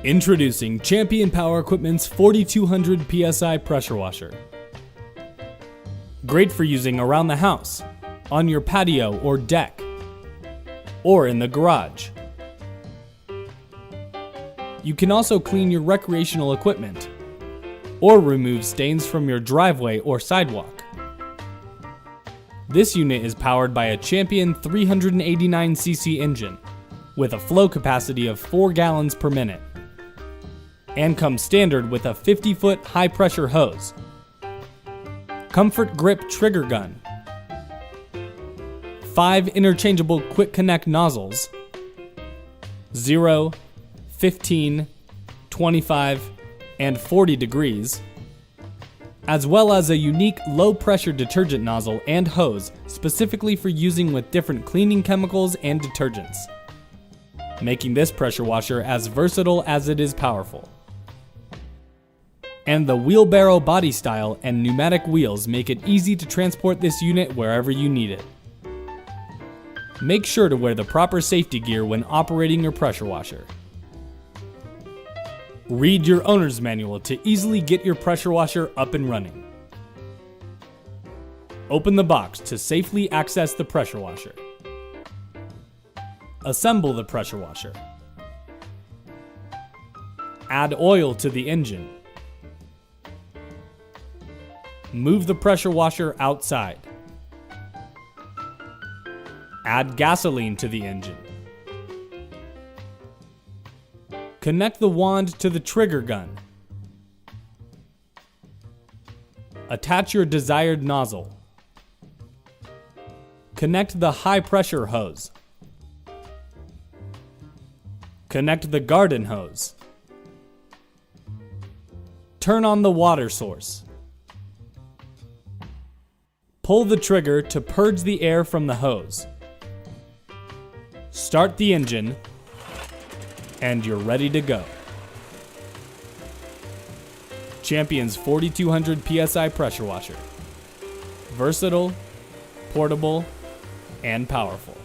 Introducing Champion Power Equipment's 4200 PSI pressure washer. Great for using around the house, on your patio or deck, or in the garage. You can also clean your recreational equipment, or remove stains from your driveway or sidewalk. This unit is powered by a Champion 389cc engine with a flow capacity of 4 gallons per minute, and comes standard with a 50-foot high-pressure hose, comfort grip trigger gun, 5 interchangeable quick connect nozzles, 0, 15, 25, and 40 degrees, as well as a unique low-pressure detergent nozzle and hose specifically for using with different cleaning chemicals and detergents, making this pressure washer as versatile as it is powerful. And the wheelbarrow body style and pneumatic wheels make it easy to transport this unit wherever you need it. Make sure to wear the proper safety gear when operating your pressure washer. Read your owner's manual to easily get your pressure washer up and running. Open the box to safely access the pressure washer. Assemble the pressure washer. Add oil to the engine. Move the pressure washer outside. Add gasoline to the engine. Connect the wand to the trigger gun. Attach your desired nozzle. Connect the high pressure hose. Connect the garden hose. Turn on the water source. Pull the trigger to purge the air from the hose. Start the engine, and you're ready to go. Champion's 4200 PSI pressure washer. Versatile, portable, and powerful.